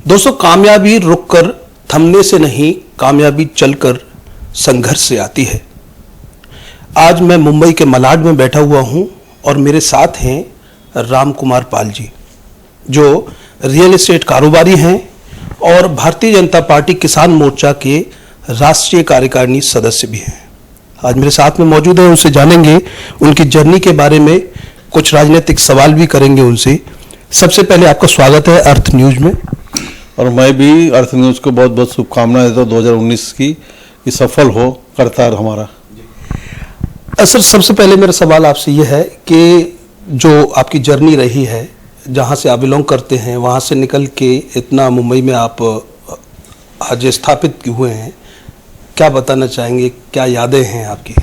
दोस्तों, कामयाबी रुककर थमने से नहीं, कामयाबी चलकर संघर्ष से आती है। आज मैं मुंबई के मलाड में बैठा हुआ हूं और मेरे साथ हैं राम कुमार पाल जी, जो रियल एस्टेट कारोबारी हैं और भारतीय जनता पार्टी किसान मोर्चा के राष्ट्रीय कार्यकारिणी सदस्य भी हैं। आज मेरे साथ में मौजूद हैं, उनसे जानेंगे उनकी जर्नी के बारे में, कुछ राजनीतिक सवाल भी करेंगे उनसे। सबसे पहले आपका स्वागत है अर्थ न्यूज में। और मैं भी अर्थ न्यूज को बहुत बहुत शुभकामनाएं देता हूँ 2019 की, कि सफल हो करतार हमारा। सर, सबसे पहले मेरा सवाल आपसे ये है कि जो आपकी जर्नी रही है, जहाँ से आप बिलोंग करते हैं, वहाँ से निकल के इतना मुंबई में आप आज स्थापित हुए हैं, क्या बताना चाहेंगे, क्या यादें हैं आपकी?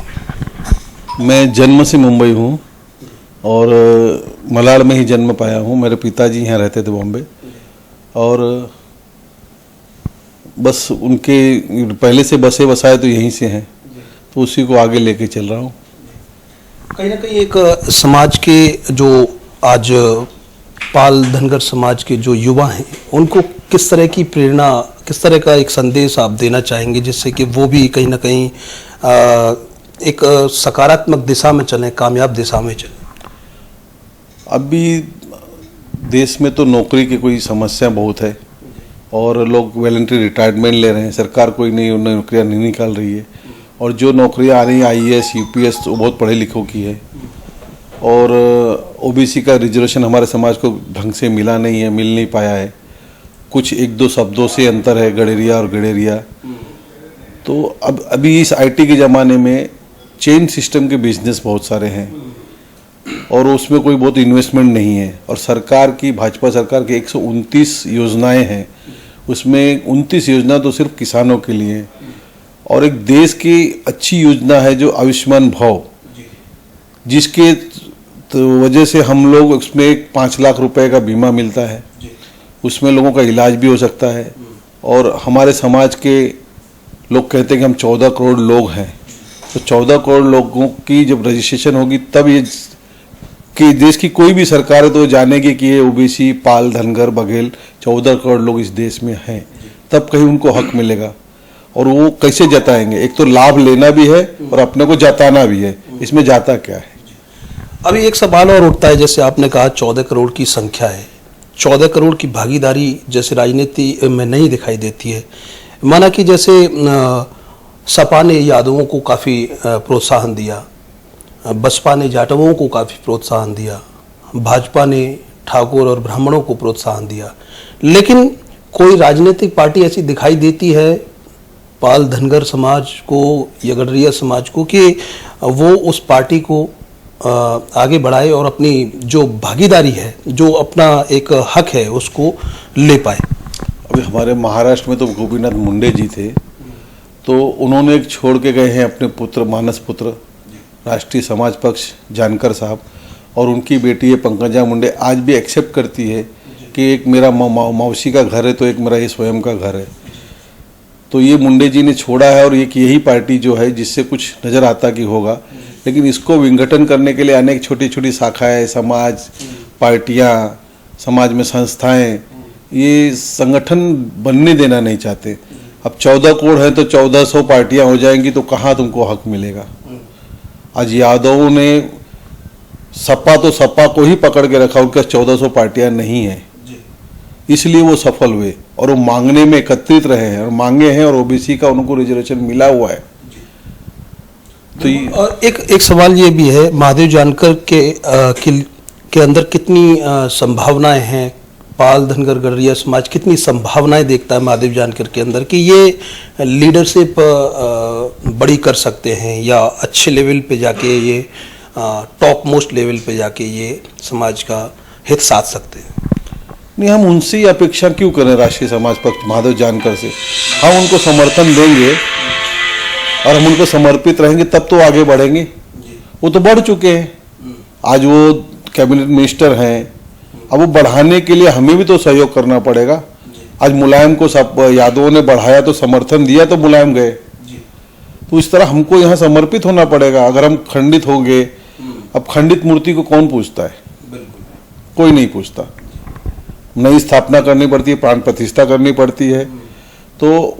मैं जन्म से मुंबई हूँ और मलाड में ही जन्म पाया हूँ। मेरे पिताजी यहाँ रहते थे बॉम्बे, और बस उनके पहले से बसे बसाए तो यहीं से हैं, तो उसी को आगे लेके चल रहा हूँ। कहीं ना कहीं एक समाज के जो आज पाल धनगर समाज के जो युवा हैं, उनको किस तरह की प्रेरणा, किस तरह का एक संदेश आप देना चाहेंगे जिससे कि वो भी कहीं ना कहीं एक सकारात्मक दिशा में चलें, कामयाब दिशा में चलें? अभी देश में तो नौकरी की कोई समस्या बहुत है और लोग वॉलंटरी रिटायरमेंट ले रहे हैं। सरकार कोई नई नौकरियां नहीं निकाल रही है, और जो नौकरियां आ रही हैं IAS UPS तो बहुत पढ़े लिखों की है, और OBC का रिजर्वेशन हमारे समाज को ढंग से मिला नहीं है, मिल नहीं पाया है। कुछ एक दो शब्दों से अंतर है, गडेरिया और गडेरिया। तो अब अभी इस IT के ज़माने में चेन सिस्टम के बिजनेस बहुत सारे हैं और उसमें कोई बहुत इन्वेस्टमेंट नहीं है। और सरकार की, भाजपा सरकार की 129 योजनाएं हैं, उसमें 29 योजना तो सिर्फ किसानों के लिए है। और एक देश की अच्छी योजना है जो आयुष्मान भव, जिसके वजह से हम लोग उसमें 5 लाख रुपए का बीमा मिलता है, उसमें लोगों का इलाज भी हो सकता है। और हमारे समाज के लोग कहते हैं कि हम 14 करोड़ लोग हैं, तो 14 करोड़ लोगों की जब रजिस्ट्रेशन होगी तब ये कि देश की कोई भी सरकार है तो जानेगी कि ये OBC पाल धनगर बघेल 14 करोड़ लोग इस देश में हैं, तब कहीं उनको हक मिलेगा। और वो कैसे जताएंगे? एक तो लाभ लेना भी है और अपने को जताना भी है, इसमें जाता क्या है? अभी एक सवाल और उठता है, जैसे आपने कहा 14 करोड़ की संख्या है, 14 करोड़ की भागीदारी जैसे राजनीति में नहीं दिखाई देती है। माना कि जैसे सपा ने यादवों को काफ़ी प्रोत्साहन दिया, बसपा ने जाटवों को काफ़ी प्रोत्साहन दिया, भाजपा ने ठाकुर और ब्राह्मणों को प्रोत्साहन दिया, लेकिन कोई राजनीतिक पार्टी ऐसी दिखाई देती है पाल धनगर समाज को या गडरिया समाज को कि वो उस पार्टी को आगे बढ़ाए और अपनी जो भागीदारी है, जो अपना एक हक है, उसको ले पाए? अभी हमारे महाराष्ट्र में तो गोपीनाथ मुंडे जी थे, तो उन्होंने एक छोड़ के गए हैं अपने पुत्र, मानस पुत्र, राष्ट्रीय समाज पक्ष जानकर साहब, और उनकी बेटी है पंकजा मुंडे, आज भी एक्सेप्ट करती है कि एक मेरा मौसी का घर है तो एक मेरा ये स्वयं का घर है। तो ये मुंडे जी ने छोड़ा है, और एक यही पार्टी जो है जिससे कुछ नज़र आता कि होगा, लेकिन इसको विघटन करने के लिए अनेक छोटी छोटी शाखाएं, समाज, पार्टियां, समाज में संस्थाएं, ये संगठन बनने देना नहीं चाहते। अब 14 करोड़ है तो 1400 पार्टियां हो जाएंगी, तो कहाँ तुमको हक मिलेगा? आज यादवों ने सपा को ही पकड़ के रखा, उनके 1400 पार्टियां नहीं है, इसलिए वो सफल हुए और वो मांगने में एकत्रित रहे हैं और मांगे हैं, और OBC का उनको रिजर्वेशन मिला हुआ है। तो और एक सवाल ये भी है, महादेव जानकर के अंदर कितनी संभावनाएं हैं? पाल धनगर गडरिया समाज कितनी संभावनाएं देखता है महादेव जानकर के अंदर कि ये लीडरशिप बड़ी कर सकते हैं, या अच्छे लेवल पे जाके ये टॉप मोस्ट लेवल पे जाके ये समाज का हित साध सकते हैं? नहीं, हम उनसे ही अपेक्षा क्यों करें? राष्ट्रीय समाज पक्ष महादेव जानकर से हम उनको समर्थन देंगे और हम उनको समर्पित रहेंगे, तब तो आगे बढ़ेंगे। वो तो बढ़ चुके हैं, आज वो कैबिनेट मिनिस्टर हैं, अब वो बढ़ाने के लिए हमें भी तो सहयोग करना पड़ेगा। आज मुलायम को सब यादवों ने बढ़ाया तो समर्थन दिया तो मुलायम गए, तो इस तरह हमको यहाँ समर्पित होना पड़ेगा। अगर हम खंडित होंगे, अब खंडित मूर्ति को कौन पूछता है? कोई नहीं पूछता। नई स्थापना करनी पड़ती है, प्राण प्रतिष्ठा करनी पड़ती है। तो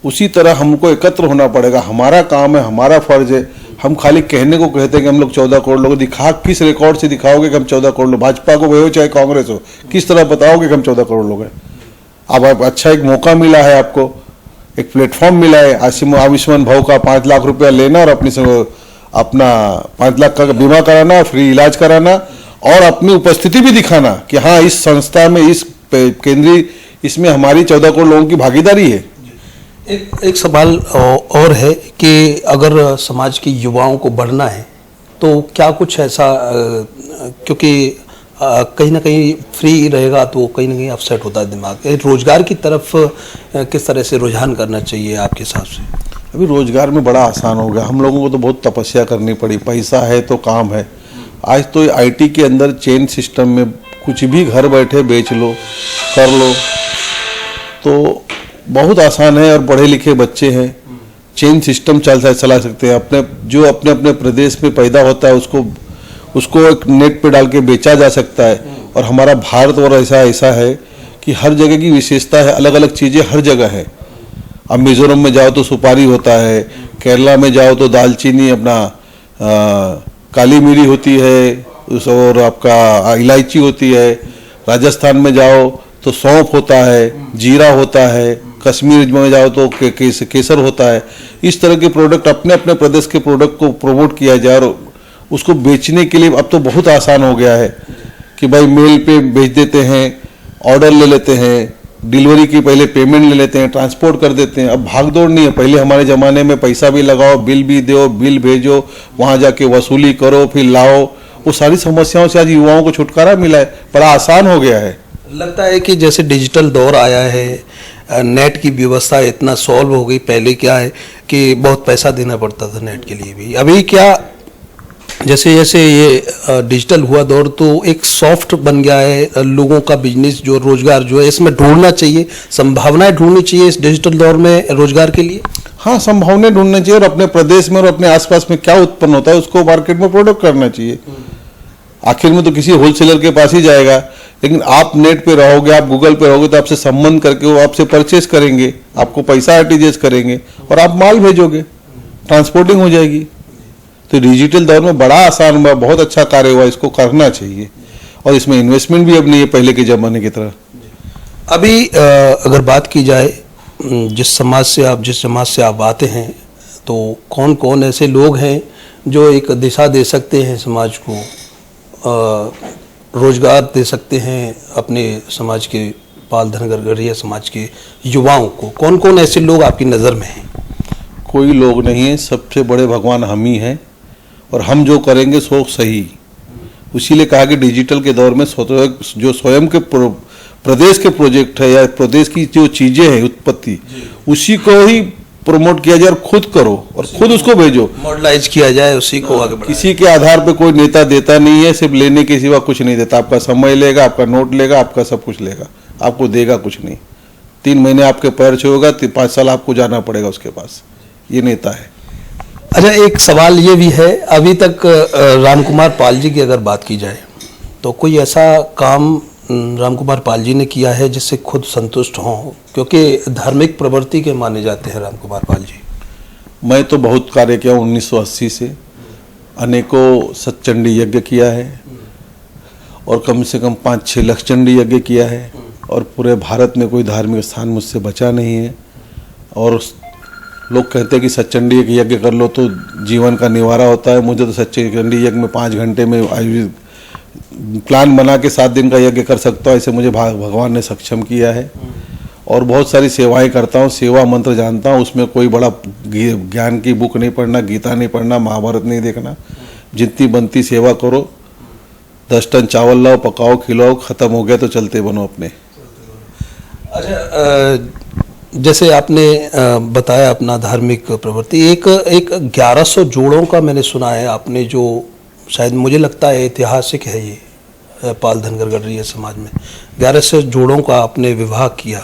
उसी तरह हमको एकत्र होना पड़ेगा। हमारा काम है, हमारा फर्ज है। हम खाली कहने को कहते हैं कि हम लोग 14 करोड़ लोग, दिखा किस रिकॉर्ड से दिखाओगे कि हम 14 करोड़ लोग, भाजपा को हो चाहे कांग्रेस हो, किस तरह बताओगे कि हम 14 करोड़ लोग हैं? अब अच्छा एक मौका मिला है, आपको एक प्लेटफॉर्म मिला है आयुष्मान भाव का 5 लाख रुपया लेना और अपना 5 लाख का बीमा कराना, फ्री इलाज कराना और अपनी उपस्थिति भी दिखाना कि हाँ इस संस्था में, इस केंद्रीय इसमें हमारी 14 करोड़ लोगों की भागीदारी है। एक सवाल और है कि अगर समाज के युवाओं को बढ़ना है तो क्या कुछ ऐसा, क्योंकि कहीं ना कहीं फ्री रहेगा तो कहीं ना कहीं अपसेट होता है दिमाग, रोजगार की तरफ किस तरह से रुझान करना चाहिए आपके हिसाब से? अभी रोजगार में बड़ा आसान हो गया। हम लोगों को तो बहुत तपस्या करनी पड़ी, पैसा है तो काम है। आज तो आईटी के अंदर चेन सिस्टम में कुछ भी घर बैठे बेच लो, कर लो, तो बहुत आसान है। और पढ़े लिखे बच्चे हैं, चेन सिस्टम चला सकते हैं। अपने अपने प्रदेश में पैदा होता है उसको एक नेट पे डाल के बेचा जा सकता है। और हमारा भारत और ऐसा है कि हर जगह की विशेषता है, अलग अलग चीज़ें हर जगह है। अब मिजोरम में जाओ तो सुपारी होता है, केरला में जाओ तो दालचीनी, अपना काली मिरी होती है, और आपका इलायची होती है। राजस्थान में जाओ तो सौंफ होता है, जीरा होता है। कश्मीर में जाओ तो केसर होता है। इस तरह के प्रोडक्ट, अपने अपने प्रदेश के प्रोडक्ट को प्रमोट किया जाए और उसको बेचने के लिए अब तो बहुत आसान हो गया है कि भाई मेल पे भेज देते हैं, ऑर्डर ले लेते हैं, डिलीवरी की पहले पेमेंट ले लेते हैं, ट्रांसपोर्ट कर देते हैं। अब भाग दौड़ नहीं है। पहले हमारे ज़माने में पैसा भी लगाओ, बिल भी दो, बिल भेजो, वहाँ जाके वसूली करो, फिर लाओ। वो सारी समस्याओं से आज युवाओं को छुटकारा मिला है, बड़ा आसान हो गया है। लगता है कि जैसे डिजिटल दौर आया है, नेट की व्यवस्था इतना सॉल्व हो गई। पहले क्या है कि बहुत पैसा देना पड़ता था नेट के लिए भी। अभी क्या, जैसे जैसे ये डिजिटल हुआ दौर तो एक सॉफ्ट बन गया है। लोगों का बिजनेस जो रोजगार जो है इसमें ढूंढना चाहिए, संभावनाएं ढूंढनी चाहिए इस डिजिटल दौर में रोजगार के लिए। हाँ, संभावनाएं ढूंढनी चाहिए और अपने प्रदेश में और अपने आसपास में क्या उत्पन्न होता है उसको मार्केट में प्रोडक्ट करना चाहिए। आखिर में तो किसी होलसेलर के पास ही जाएगा, लेकिन आप नेट पे रहोगे, आप गूगल पे रहोगे तो आपसे संबंध करके वो आपसे परचेज करेंगे, आपको पैसा आरटीजीएस करेंगे और आप माल भेजोगे, ट्रांसपोर्टिंग हो जाएगी। तो डिजिटल दौर में बड़ा आसान हुआ, बहुत अच्छा कार्य हुआ, इसको करना चाहिए। और इसमें इन्वेस्टमेंट भी अब नहीं है पहले के ज़माने की तरह। अभी अगर बात की जाए जिस समाज से आप आते हैं तो कौन कौन ऐसे लोग हैं जो एक दिशा दे सकते हैं समाज को, रोजगार दे सकते हैं अपने समाज के, पाल धनगरगढ़िया समाज के युवाओं को? कौन कौन ऐसे लोग आपकी नज़र में हैं? कोई लोग नहीं है, सबसे बड़े भगवान हम ही हैं और हम जो करेंगे सो सही। इसीलिए कहा कि डिजिटल के दौर में जो स्वयं के प्रदेश के प्रोजेक्ट है या प्रदेश की जो चीज़ें हैं उत्पत्ति, उसी को ही प्रमोट किया जाए और खुद करो और खुद उसको भेजो, मॉडलाइज किया जाए, उसी को आगे बढ़ाया। किसी के आधार पे कोई नेता देता नहीं है, सिर्फ लेने के सिवा कुछ नहीं देता। आपका समय लेगा, आपका नोट लेगा, आपका सब कुछ लेगा, आपको देगा कुछ नहीं। 3 महीने आपके पैर छुएगा, 5 साल आपको जाना पड़ेगा उसके पास। ये नेता है। अच्छा, एक सवाल ये भी है, अभी तक रामकुमार पाल जी की अगर बात की जाए तो कोई ऐसा काम रामकुमार पाल जी ने किया है जिससे खुद संतुष्ट हों? क्योंकि धार्मिक प्रवृत्ति के माने जाते हैं रामकुमार पाल जी। मैं तो बहुत कार्य किया हूँ 1980 से, अनेकों सतचंडी यज्ञ किया है और कम से कम 5-6 लाख चंडी यज्ञ किया है और पूरे भारत में कोई धार्मिक स्थान मुझसे बचा नहीं है। और लोग कहते हैं कि सतचंडी यज्ञ कर लो तो जीवन का निवारा होता है। मुझे तो सतचंडी यज्ञ में 5 घंटे में प्लान बना के 7 दिन का यज्ञ कर सकता हूँ, ऐसे मुझे भगवान ने सक्षम किया है। और बहुत सारी सेवाएं करता हूँ, सेवा मंत्र जानता हूँ। उसमें कोई बड़ा ज्ञान की बुक नहीं पढ़ना, गीता नहीं पढ़ना, महाभारत नहीं देखना। जितनी बनती सेवा करो, 10 टन चावल लाओ, पकाओ, खिलाओ, खत्म हो गया तो चलते बनो अपने। अच्छा, जैसे आपने बताया अपना धार्मिक प्रवृत्ति, एक 1100 जोड़ों का मैंने सुना है आपने, जो शायद मुझे लगता है ऐतिहासिक है ये पाल धनगरगढ़िया समाज में। 1100 जोड़ों का आपने विवाह किया,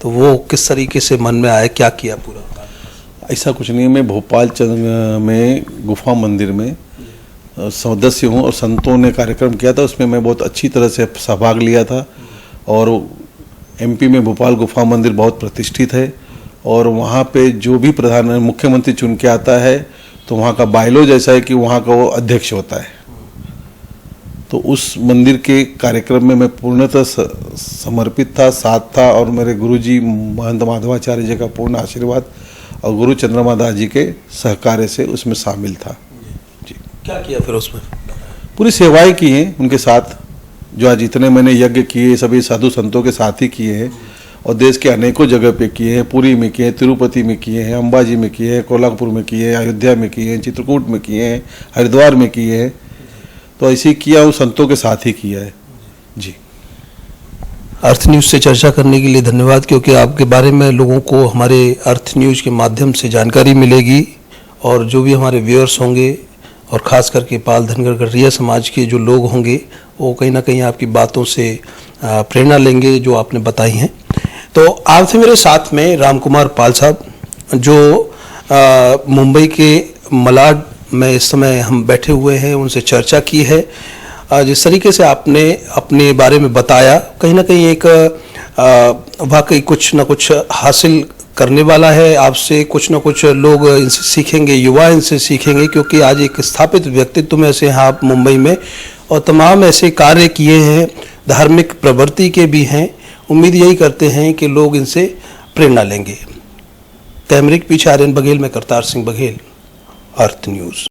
तो वो किस तरीके से मन में आया, क्या किया पूरा? ऐसा कुछ नहीं है। मैं भोपाल में गुफा मंदिर में सदस्य हूँ और संतों ने कार्यक्रम किया था, उसमें मैं बहुत अच्छी तरह से सहभाग लिया था। और एमपी में भोपाल गुफा मंदिर बहुत प्रतिष्ठित है और वहाँ पे जो भी मुख्यमंत्री चुन के आता है तो वहाँ का बायलो जैसा है कि वहाँ का वो अध्यक्ष होता है। तो उस मंदिर के कार्यक्रम में मैं पूर्णतः समर्पित था, साथ था और मेरे गुरुजी महंत माधवाचार्य जी का पूर्ण आशीर्वाद और गुरु चंद्रमा दास जी के सहकार्य से उसमें शामिल था। जी, क्या किया फिर उसमें? पूरी सेवाएं की हैं उनके साथ, जो आज इतने मैंने यज्ञ किए सभी साधु संतों के साथ ही किए हैं और देश के अनेकों जगह पे किए हैं। पुरी में किए हैं, तिरुपति में किए हैं, अंबाजी में किए हैं, कोल्हापुर में किए हैं, अयोध्या में किए हैं, चित्रकूट में किए हैं, हरिद्वार में किए हैं। तो ऐसे ही किया, उस संतों के साथ ही किया है। जी, अर्थ न्यूज़ से चर्चा करने के लिए धन्यवाद, क्योंकि आपके बारे में लोगों को हमारे अर्थ न्यूज़ के माध्यम से जानकारी मिलेगी और जो भी हमारे व्यूअर्स होंगे और ख़ास करके पाल धनगर गढ़िया समाज के जो लोग होंगे वो कहीं ना कहीं आपकी बातों से प्रेरणा लेंगे जो आपने बताई हैं। तो आप थे मेरे साथ में राम कुमार पाल साहब, जो मुंबई के मलाड में इस समय हम बैठे हुए हैं, उनसे चर्चा की है। जिस तरीके से आपने अपने बारे में बताया, कहीं ना कहीं एक वाकई कुछ ना कुछ हासिल करने वाला है आपसे, कुछ ना कुछ लोग इनसे सीखेंगे, युवा इनसे सीखेंगे, क्योंकि आज एक स्थापित व्यक्तित्व में से हैं आप मुंबई में और तमाम ऐसे कार्य किए हैं, धार्मिक प्रवृत्ति के भी हैं। उम्मीद यही करते हैं कि लोग इनसे प्रेरणा लेंगे। तहमरीक पीछे आर्यन बघेल में करतार सिंह बघेल, अर्थ न्यूज़।